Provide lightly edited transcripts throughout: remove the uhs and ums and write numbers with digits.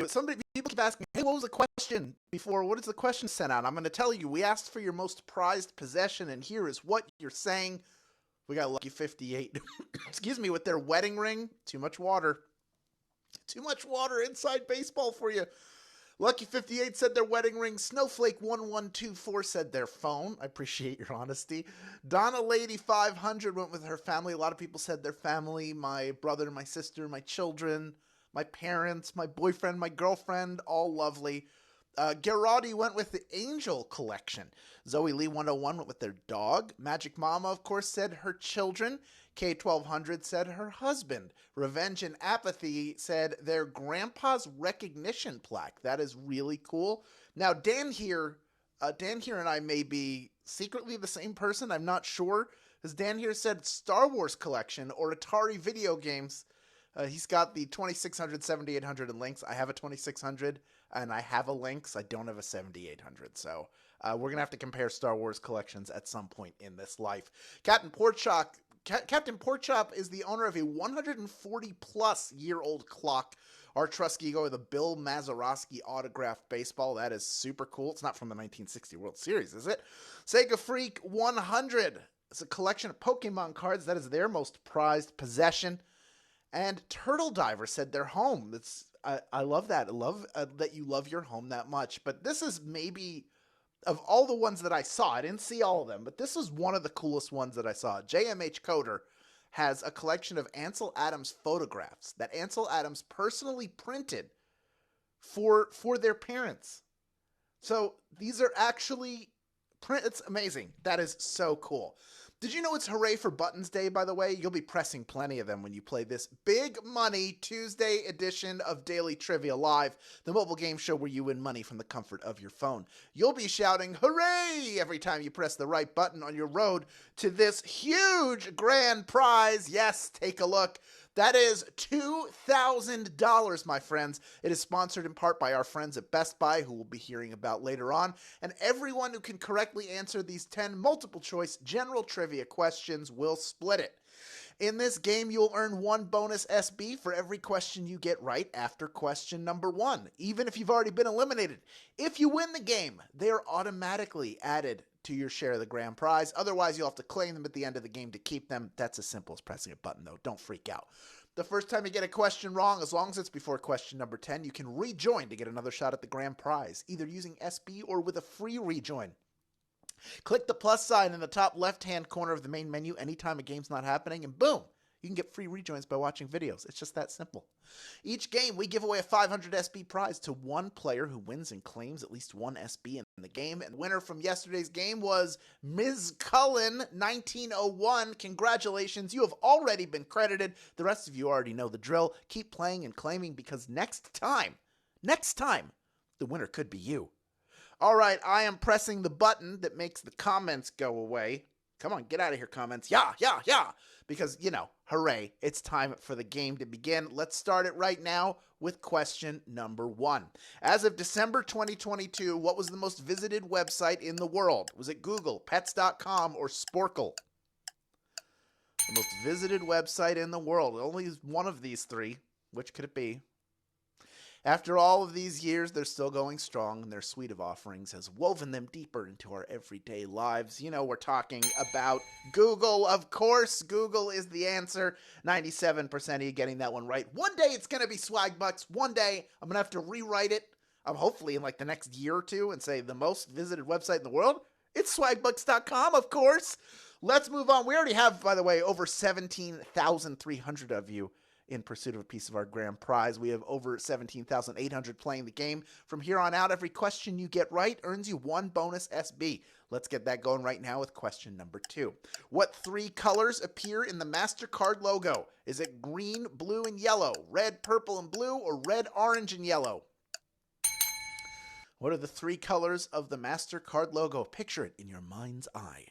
Somebody, people keep asking, hey, what was the question before? What is the question sent out? I'm going to tell you, we asked for your most prized possession, and here is what you're saying. We got Lucky 58, excuse me, with their wedding ring. Too much water. Too much water inside baseball for you. Lucky 58 said their wedding ring. Snowflake 1124 said their phone. I appreciate your honesty. Donna Lady 500 went with her family. A lot of people said their family, my brother, my sister, my children, my parents, my boyfriend, my girlfriend, all lovely. Gerardi went with the Angel Collection. Zoe Lee 101 went with their dog. Magic Mama, of course, said her children. K1200 said her husband. Revenge and Apathy said their grandpa's recognition plaque. That is really cool. Now, Dan here and I may be secretly the same person. I'm not sure. Because Dan here said Star Wars Collection or Atari video games. He's got the 2600, 7800 and Lynx. I have a 2600 and I have a Lynx. I don't have a 7800. So we're going to have to compare Star Wars collections at some point in this life. Captain Porkchop is the owner of a 140-plus year-old clock. Art Trusky with a Bill Mazeroski autographed baseball. That is super cool. It's not from the 1960 World Series, is it? Sega Freak 100. It's a collection of Pokemon cards. That is their most prized possession. And Turtle Diver said their home. I love that. I love that you love your home that much. But this is maybe, of all the ones that I saw, I didn't see all of them, but this is one of the coolest ones that I saw. JMH Coder has a collection of Ansel Adams photographs that Ansel Adams personally printed for their parents. So these are actually print. It's amazing. That is so cool. Did you know it's Hooray for Buttons Day, by the way? You'll be pressing plenty of them when you play this big money Tuesday edition of Daily Trivia Live, the mobile game show where you win money from the comfort of your phone. You'll be shouting hooray every time you press the right button on your road to this huge grand prize. Yes, take a look. That is $2,000, my friends. It is sponsored in part by our friends at Best Buy, who we'll be hearing about later on. And everyone who can correctly answer these 10 multiple-choice general trivia questions will split it. In this game, you'll earn 1 bonus SB for every question you get right after question number 1, even if you've already been eliminated. If you win the game, they are automatically added to your share of the grand prize. Otherwise, you'll have to claim them at the end of the game to keep them. That's as simple as pressing a button, though. Don't freak out. The first time you get a question wrong, as long as it's before question number 10, you can rejoin to get another shot at the grand prize, either using SB or with a free rejoin. Click the plus sign in the top left-hand corner of the main menu anytime a game's not happening, and boom, you can get free rejoins by watching videos. It's just that simple. Each game, we give away a 500 SB prize to one player who wins and claims at least 1 SB in the game. And the winner from yesterday's game was Ms. Cullen, 1901. Congratulations. You have already been credited. The rest of you already know the drill. Keep playing and claiming because next time, the winner could be you. All right, I am pressing the button that makes the comments go away. Come on, get out of here, comments. Yeah. Because, hooray, it's time for the game to begin. Let's start it right now with question number 1. As of December 2022, what was the most visited website in the world? Was it Google, Pets.com, or Sporkle? The most visited website in the world. Only one of these 3. Which could it be? After all of these years, they're still going strong, and their suite of offerings has woven them deeper into our everyday lives. We're talking about Google, of course. Google is the answer. 97% of you getting that one right. One day it's going to be Swagbucks. One day I'm going to have to rewrite it, hopefully in the next year or two, and say the most visited website in the world. It's swagbucks.com, of course. Let's move on. We already have, by the way, over 17,300 of you in pursuit of a piece of our grand prize. We have over 17,800 playing the game. From here on out, every question you get right earns you 1 bonus SB. Let's get that going right now with question number 2. What 3 colors appear in the MasterCard logo? Is it green, blue, and yellow, red, purple, and blue, or red, orange, and yellow? What are the 3 colors of the MasterCard logo? Picture it in your mind's eye.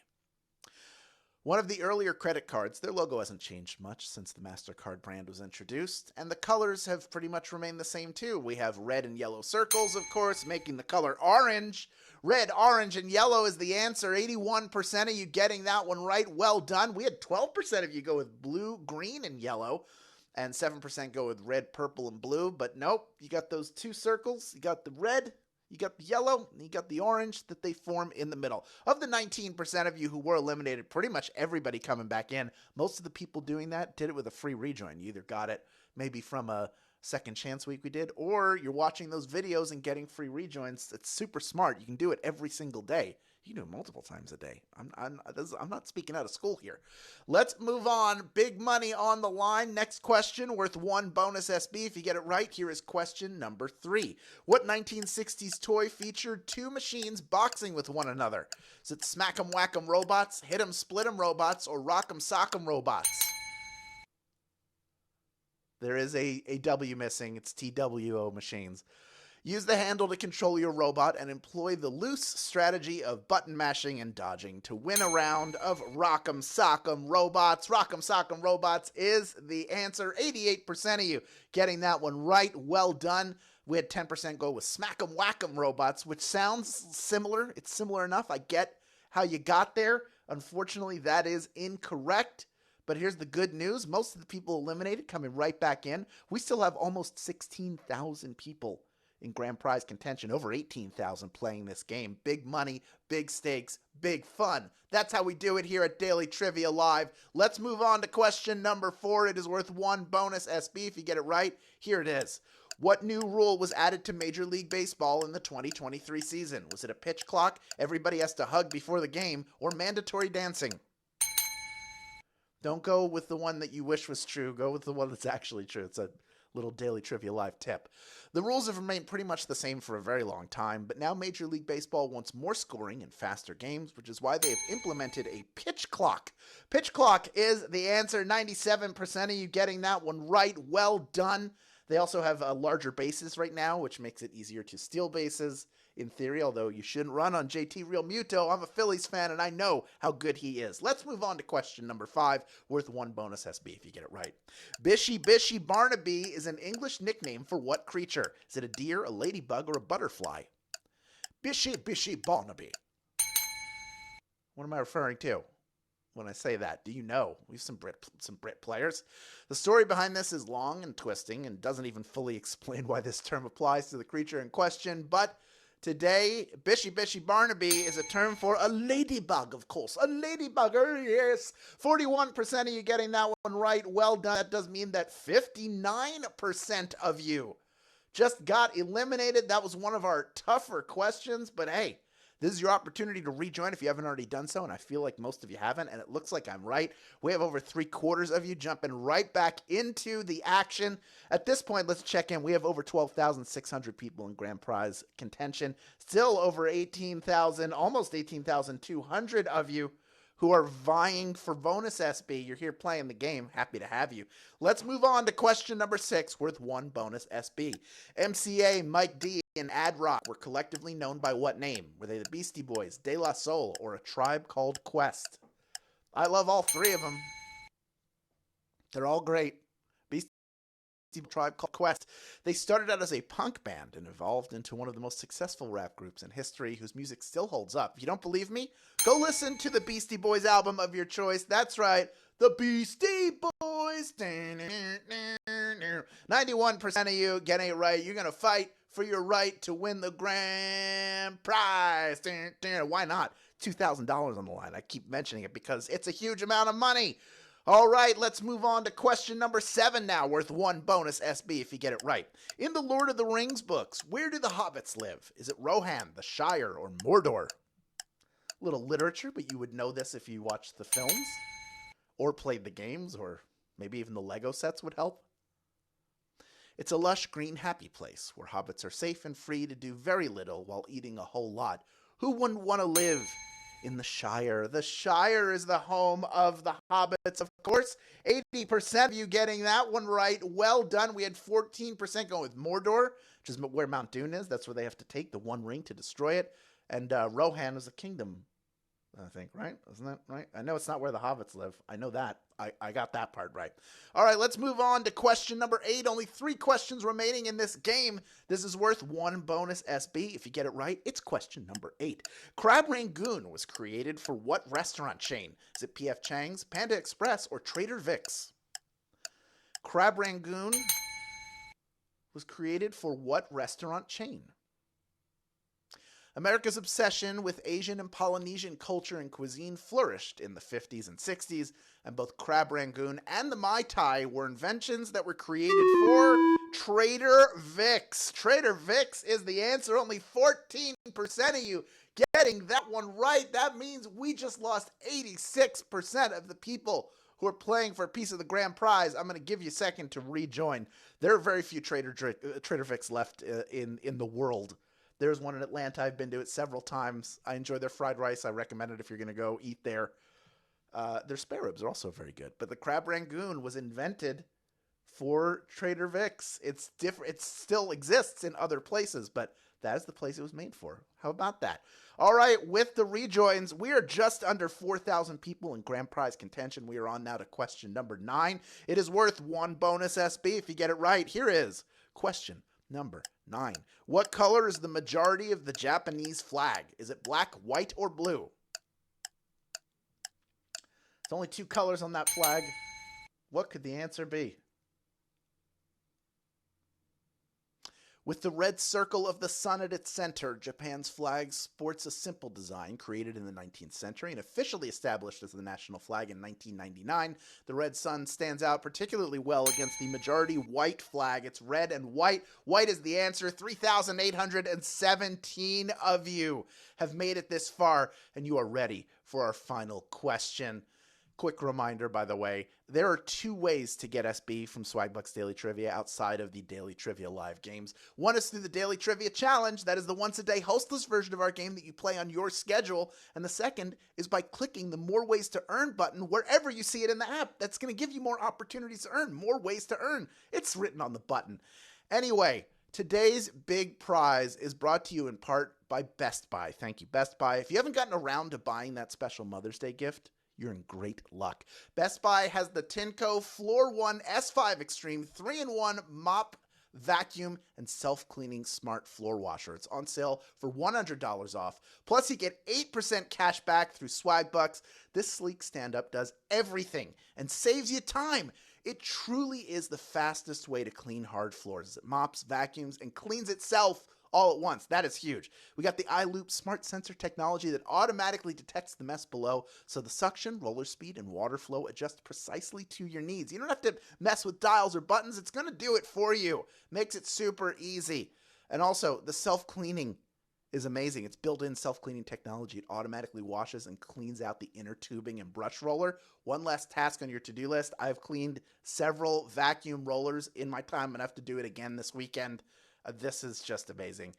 One of the earlier credit cards, their logo hasn't changed much since the MasterCard brand was introduced, and the colors have pretty much remained the same too. We have red and yellow circles, of course, making the color orange. Red, orange, and yellow is the answer. 81% of you getting that one right. Well done. We had 12% of you go with blue, green, and yellow. and 7% go with red, purple, and blue. But nope, you got those two circles. You got the red, you got the yellow, and you got the orange that they form in the middle. Of the 19% of you who were eliminated, pretty much everybody coming back in, most of the people doing that did it with a free rejoin. You either got it maybe from a second chance week we did, or you're watching those videos and getting free rejoins. It's super smart. You can do it every single day. You can do it multiple times a day. I'm not speaking out of school here. Let's move on. Big money on the line. Next question, worth 1 bonus SB. If you get it right, here is question number 3. What 1960s toy featured 2 machines boxing with one another? Is it Smack 'em Whack 'em Robots, Hit 'em Split 'em Robots, or Rock 'em Sock 'em Robots? There is a W missing. It's TWO machines. Use the handle to control your robot and employ the loose strategy of button mashing and dodging to win a round of Rock'em Sock'em Robots. Rock'em Sock'em Robots is the answer. 88% of you getting that one right. Well done. We had 10% go with Smack'em Whack'em Robots, which sounds similar. It's similar enough. I get how you got there. Unfortunately, that is incorrect. But here's the good news. Most of the people eliminated coming right back in. We still have almost 16,000 people in grand prize contention, over 18,000 playing this game. Big money, big stakes, big fun. That's how we do it here at Daily Trivia Live. Let's move on to question number 4. It is worth 1 bonus SB if you get it right. Here it is. What new rule was added to Major League Baseball in the 2023 season? Was it a pitch clock, everybody has to hug before the game, or mandatory dancing? Don't go with the one that you wish was true. Go with the one that's actually true. It's a little Daily Trivia Live tip. The rules have remained pretty much the same for a very long time, but now Major League Baseball wants more scoring and faster games, which is why they have implemented a pitch clock. Pitch clock is the answer. 97% of you getting that one right. Well done. They also have larger bases right now, which makes it easier to steal bases in theory, although you shouldn't run on JT Realmuto. I'm a Phillies fan, and I know how good he is. Let's move on to question number 5, worth 1 bonus SB if you get it right. Bishy Bishy Barnaby is an English nickname for what creature? Is it a deer, a ladybug, or a butterfly? Bishy Bishy Barnaby. What am I referring to when I say that? Do you know? We have some Brit players. The story behind this is long and twisting and doesn't even fully explain why this term applies to the creature in question, but today, Bishy Bishy Barnaby is a term for a ladybug, of course. A ladybugger, yes. 41% of you getting that one right. Well done. That does mean that 59% of you just got eliminated. That was one of our tougher questions, but hey, this is your opportunity to rejoin if you haven't already done so, and I feel like most of you haven't, and it looks like I'm right. We have over 3/4 of you jumping right back into the action. At this point, let's check in. We have over 12,600 people in grand prize contention. Still over 18,000, almost 18,200 of you who are vying for bonus SB. You're here playing the game. Happy to have you. Let's move on to question number 6, worth 1 bonus SB. MCA, Mike D, and Ad Rock were collectively known by what name? Were they the Beastie Boys, De La Soul, or A Tribe Called Quest? I love all 3 of them. They're all great. Beastie Tribe Called Quest. They started out as a punk band and evolved into one of the most successful rap groups in history whose music still holds up. If you don't believe me, go listen to the Beastie Boys album of your choice. That's right, the Beastie Boys. 91% of you getting it right. You're going to fight for your right to win the grand prize. Why not? $2,000 on the line. I keep mentioning it because it's a huge amount of money. All right, let's move on to question number 7 now, worth 1 bonus SB if you get it right. In the Lord of the Rings books, where do the hobbits live? Is it Rohan, the Shire, or Mordor? Little literature, but you would know this if you watched the films or played the games, or maybe even the Lego sets would help. It's a lush, green, happy place where hobbits are safe and free to do very little while eating a whole lot. Who wouldn't want to live in the Shire? The Shire is the home of the hobbits, of course. 80% of you getting that one right. Well done. We had 14% going with Mordor, which is where Mount Doom is. That's where they have to take the One Ring to destroy it. And Rohan is a kingdom, I think, right? Isn't that right? I know it's not where the hobbits live. I know that. I got that part right. All right, let's move on to question number 8. Only 3 questions remaining in this game. This is worth 1 bonus SB. If you get it right, it's question number 8. Crab Rangoon was created for what restaurant chain? Is it P.F. Chang's, Panda Express, or Trader Vic's? Crab Rangoon was created for what restaurant chain? America's obsession with Asian and Polynesian culture and cuisine flourished in the 50s and 60s, and both Crab Rangoon and the Mai Tai were inventions that were created for Trader Vic's. Trader Vic's is the answer. Only 14% of you getting that one right. That means we just lost 86% of the people who are playing for a piece of the grand prize. I'm going to give you a second to rejoin. There are very few Trader Vic's left in the world. There's one in Atlanta. I've been to it several times. I enjoy their fried rice. I recommend it if you're going to go eat there. Their spare ribs are also very good. But the Crab Rangoon was invented for Trader Vic's. It's different. It still exists in other places, but that is the place it was made for. How about that? All right, with the rejoins, we are just under 4,000 people in grand prize contention. We are on now to question number 9. It is worth 1 bonus SB if you get it right. Here is question number 9. What color is the majority of the Japanese flag? Is it black, white, or blue? There's only 2 colors on that flag. What could the answer be? With the red circle of the sun at its center, Japan's flag sports a simple design created in the 19th century and officially established as the national flag in 1999. The red sun stands out particularly well against the majority white flag. It's red and white. White is the answer. 3,817 of you have made it this far, and you are ready for our final question. Quick reminder, by the way, there are 2 ways to get SB from Swagbucks Daily Trivia outside of the Daily Trivia live games. One is through the Daily Trivia Challenge. That is the once-a-day hostless version of our game that you play on your schedule. And the second is by clicking the More Ways to Earn button wherever you see it in the app. That's going to give you more opportunities to earn, more ways to earn. It's written on the button. Anyway, today's big prize is brought to you in part by Best Buy. Thank you, Best Buy. If you haven't gotten around to buying that special Mother's Day gift, you're in great luck. Best Buy has the Tinco Floor 1 S5 Extreme 3-in-1 mop, vacuum, and self-cleaning smart floor washer. It's on sale for $100 off. Plus, you get 8% cash back through Swagbucks. This sleek stand-up does everything and saves you time. It truly is the fastest way to clean hard floors. It mops, vacuums, and cleans itself all at once. That is huge. We got the iLoop smart sensor technology that automatically detects the mess below, so the suction, roller speed, and water flow adjust precisely to your needs. You don't have to mess with dials or buttons. It's going to do it for you. Makes it super easy. And also, the self-cleaning is amazing. It's built-in self-cleaning technology. It automatically washes and cleans out the inner tubing and brush roller. One less task on your to-do list. I've cleaned several vacuum rollers in my time. I'm going to have to do it again this weekend. This is just amazing.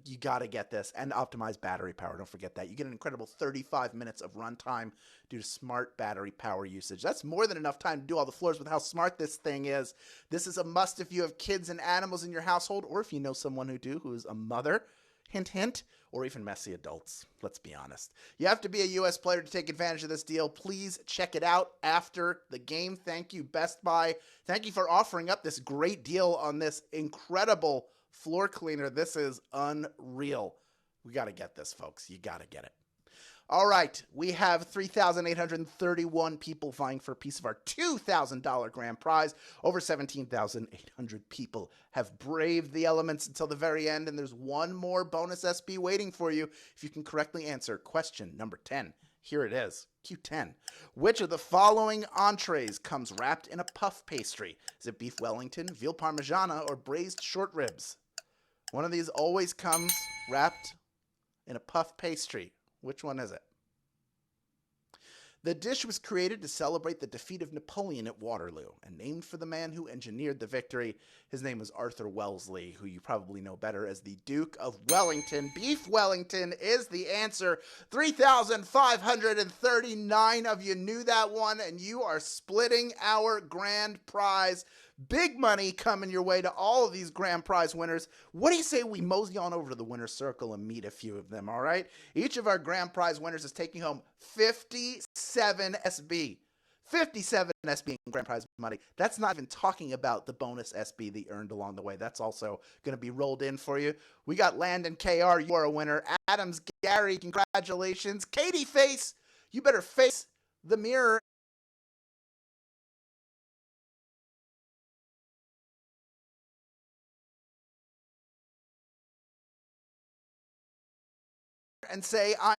You got to get this. And optimized battery power. Don't forget that. You get an incredible 35 minutes of runtime due to smart battery power usage. That's more than enough time to do all the floors with how smart this thing is. This is a must if you have kids and animals in your household, or if you know someone who is a mother. Hint, hint. Or even messy adults. Let's be honest. You have to be a U.S. player to take advantage of this deal. Please check it out after the game. Thank you, Best Buy. Thank you for offering up this great deal on this incredible floor cleaner. This is unreal. We got to get this, folks. You got to get it. All right. We have 3,831 people vying for a piece of our $2,000 grand prize. Over 17,800 people have braved the elements until the very end, and there's one more bonus SB waiting for you if you can correctly answer question number 10. Here it is. Q10. Which of the following entrees comes wrapped in a puff pastry? Is it beef Wellington, veal parmigiana, or braised short ribs? One of these always comes wrapped in a puff pastry. Which one is it? The dish was created to celebrate the defeat of Napoleon at Waterloo and named for the man who engineered the victory. His name was Arthur Wellesley, who you probably know better as the Duke of Wellington. Beef Wellington is the answer. 3,539 of you knew that one, and you are splitting our grand prize. Big money coming your way to all of these grand prize winners. What do you say we mosey on over to the winner's circle and meet a few of them, all right? Each of our grand prize winners is taking home 57 SB. 57 SB in grand prize money. That's not even talking about the bonus SB that you earned along the way. That's also going to be rolled in for you. We got Landon KR, you are a winner. Adams Gary, congratulations. Katie Face, you better face the mirror and say, I